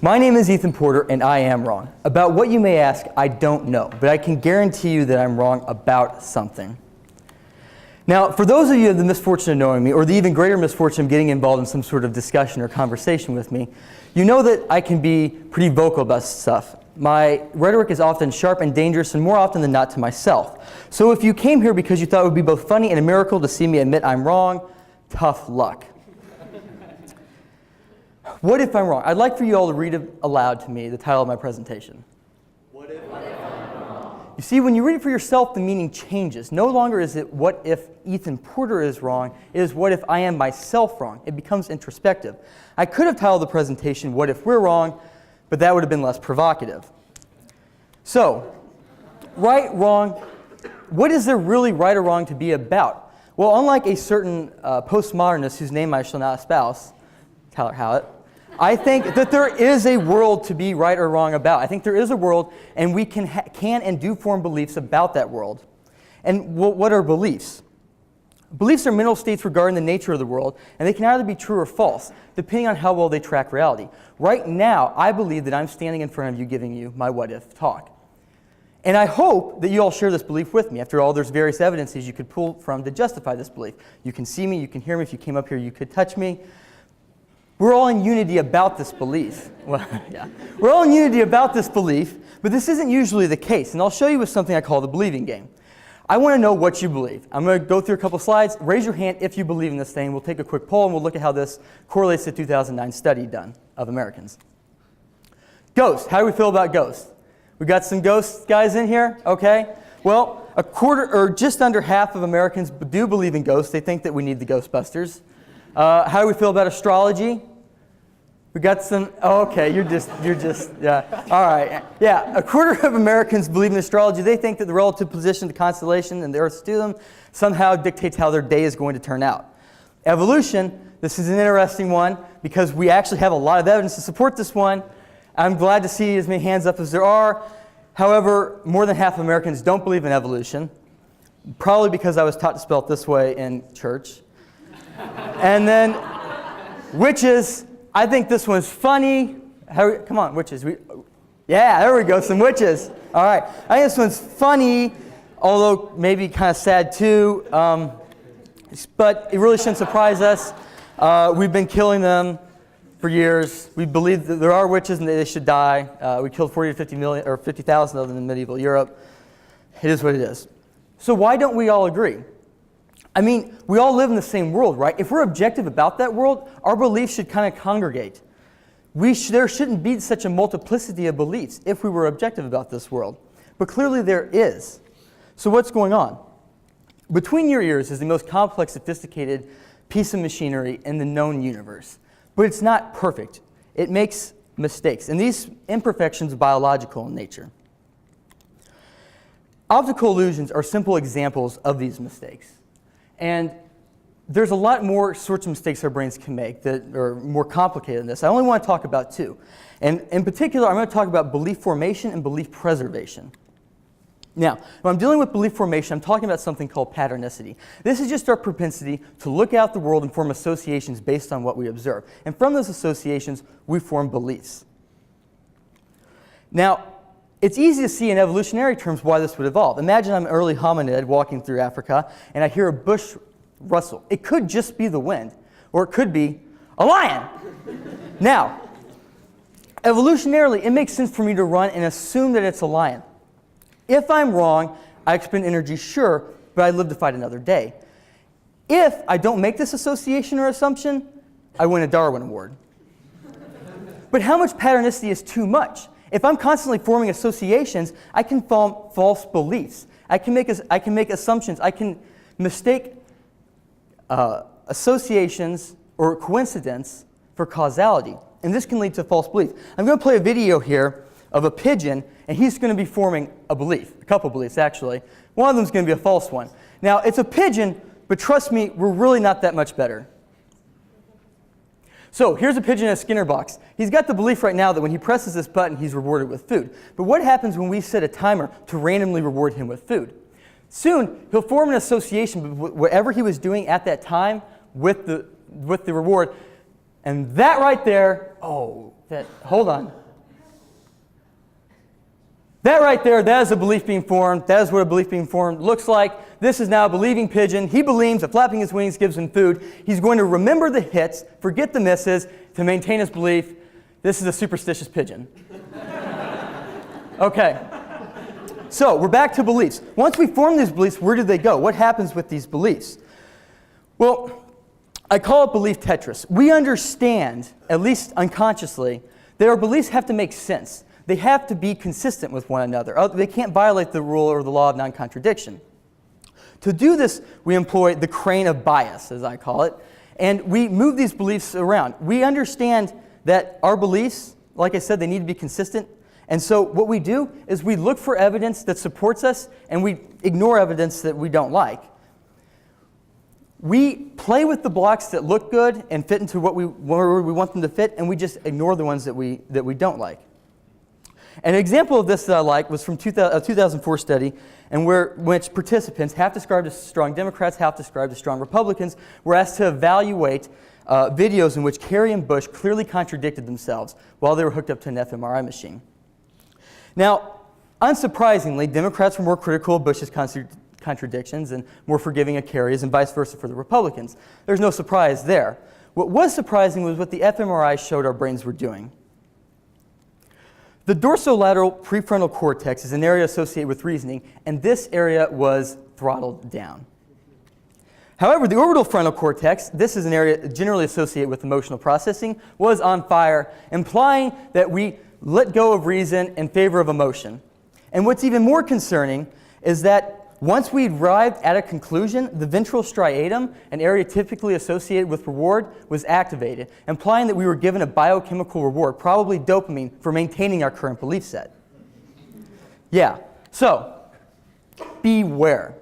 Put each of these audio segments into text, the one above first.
My name is Ethan Porter, and I am wrong. About what you may ask, I don't know, but I can guarantee you that I'm wrong about something. Now, for those of you who have the misfortune of knowing me, or the even greater misfortune of getting involved in some sort of discussion or conversation with me, you know that I can be pretty vocal about stuff. My rhetoric is often sharp and dangerous, and more often than not to myself. So if you came here because you thought it would be both funny and a miracle to see me admit I'm wrong, tough luck. What if I'm wrong? I'd like for you all to read aloud to me the title of my presentation. What if I'm wrong? You see, when you read it for yourself, the meaning changes. No longer is it what if Ethan Porter is wrong, it is what if I am myself wrong. It becomes introspective. I could have titled the presentation, What If We're Wrong, but that would have been less provocative. So, right, wrong, what is there really right or wrong to be about? Well, unlike a certain postmodernist whose name I shall not espouse, Tyler Howlett, I think that there is a world to be right or wrong about. I think there is a world, and we can and do form beliefs about that world. And what are beliefs? Beliefs are mental states regarding the nature of the world, and they can either be true or false, depending on how well they track reality. Right now, I believe that I'm standing in front of you giving you my what-if talk. And I hope that you all share this belief with me. After all, there's various evidences you could pull from to justify this belief. You can see me, you can hear me. If you came up here, you could touch me. We're all in unity about this belief. Well, yeah. We're all in unity about this belief, but this isn't usually the case. And I'll show you with something I call the believing game. I want to know what you believe. I'm going to go through a couple slides. Raise your hand if you believe in this thing. We'll take a quick poll, and we'll look at how this correlates to the 2009 study done of Americans. Ghosts. How do we feel about ghosts? We got some ghost guys in here? Okay. Well, a quarter or just under half of Americans do believe in ghosts. They think that we need the Ghostbusters. How do we feel about astrology? We got some, oh, okay, you're just, yeah. All right, yeah, a quarter of Americans believe in astrology. They think that the relative position of the constellation and the Earth's to them somehow dictates how their day is going to turn out. Evolution, this is an interesting one because we actually have a lot of evidence to support this one. I'm glad to see as many hands up as there are. However, more than half of Americans don't believe in evolution, probably because I was taught to spell it this way in church. And then witches. I think this one's funny. Come on, witches. Yeah, there we go, some witches. All right. I think this one's funny, although maybe kind of sad too. But it really shouldn't surprise us. We've been killing them for years. We believe that there are witches and that they should die. We killed 40 to 50 million, or 50,000 of them in medieval Europe. It is what it is. So why don't we all agree? I mean, we all live in the same world, right? If we're objective about that world, our beliefs should kind of congregate. There shouldn't be such a multiplicity of beliefs if we were objective about this world. But clearly there is. So what's going on? Between your ears is the most complex, sophisticated piece of machinery in the known universe. But it's not perfect. It makes mistakes. And these imperfections are biological in nature. Optical illusions are simple examples of these mistakes. And there's a lot more sorts of mistakes our brains can make that are more complicated than this. I only want to talk about two. And in particular, I'm going to talk about belief formation and belief preservation. Now, when I'm dealing with belief formation, I'm talking about something called patternicity. This is just our propensity to look out the world and form associations based on what we observe. And from those associations, we form beliefs. Now, it's easy to see in evolutionary terms why this would evolve. Imagine I'm an early hominid walking through Africa, and I hear a bush rustle. It could just be the wind, or it could be a lion. Now, evolutionarily, it makes sense for me to run and assume that it's a lion. If I'm wrong, I expend energy, sure, but I live to fight another day. If I don't make this association or assumption, I win a Darwin Award. But how much patternicity is too much? If I'm constantly forming associations, I can form false beliefs. I can make assumptions. I can mistake associations or coincidence for causality. And this can lead to false beliefs. I'm going to play a video here of a pigeon, and he's going to be forming a belief, a couple beliefs actually. One of them is going to be a false one. Now, it's a pigeon, but trust me, we're really not that much better. So here's a pigeon in a Skinner box. He's got the belief right now that when he presses this button, he's rewarded with food. But what happens when we set a timer to randomly reward him with food? Soon, he'll form an association with whatever he was doing at that time with the reward. And that right there, hold on. That right there, that is a belief being formed. That is what a belief being formed looks like. This is now a believing pigeon. He believes that flapping his wings gives him food. He's going to remember the hits, forget the misses, to maintain his belief. This is a superstitious pigeon. Okay. So we're back to beliefs. Once we form these beliefs, where do they go? What happens with these beliefs? Well, I call it belief Tetris. We understand, at least unconsciously, that our beliefs have to make sense. They have to be consistent with one another. They can't violate the rule or the law of non-contradiction. To do this, we employ the crane of bias, as I call it, and we move these beliefs around. We understand that our beliefs, like I said, they need to be consistent. And so what we do is we look for evidence that supports us, and we ignore evidence that we don't like. We play with the blocks that look good and fit into where we want them to fit, and we just ignore the ones that we don't like. An example of this that I like was from a 2004 study, in which participants, half described as strong Democrats, half described as strong Republicans, were asked to evaluate videos in which Kerry and Bush clearly contradicted themselves while they were hooked up to an fMRI machine. Now, unsurprisingly, Democrats were more critical of Bush's contradictions and more forgiving of Kerry's, and vice versa for the Republicans. There's no surprise there. What was surprising was what the fMRI showed our brains were doing. The dorsolateral prefrontal cortex is an area associated with reasoning, and this area was throttled down. However, the orbital frontal cortex, this is an area generally associated with emotional processing, was on fire, implying that we let go of reason in favor of emotion. And what's even more concerning is that once we arrived at a conclusion, the ventral striatum, an area typically associated with reward, was activated, implying that we were given a biochemical reward, probably dopamine, for maintaining our current belief set. Yeah, so beware.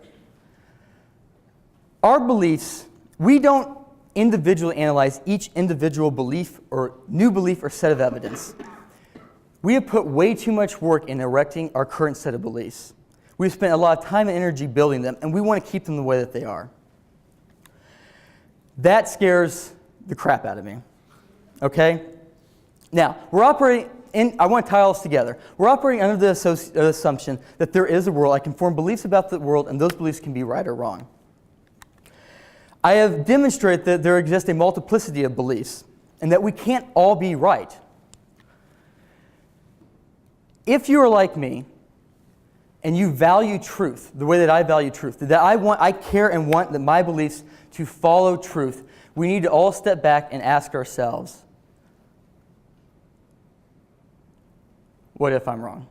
Our beliefs, we don't individually analyze each individual belief or new belief or set of evidence. We have put way too much work in erecting our current set of beliefs. We've spent a lot of time and energy building them, and we want to keep them the way that they are. That scares the crap out of me. Okay? Now, we're operating I want to tie all this together. We're operating under the assumption that there is a world. I can form beliefs about the world, and those beliefs can be right or wrong. I have demonstrated that there exists a multiplicity of beliefs, and that we can't all be right. If you are like me, and you value truth the way that I value truth, that I care and want that my beliefs to follow truth, we need to all step back and ask ourselves, what if I'm wrong?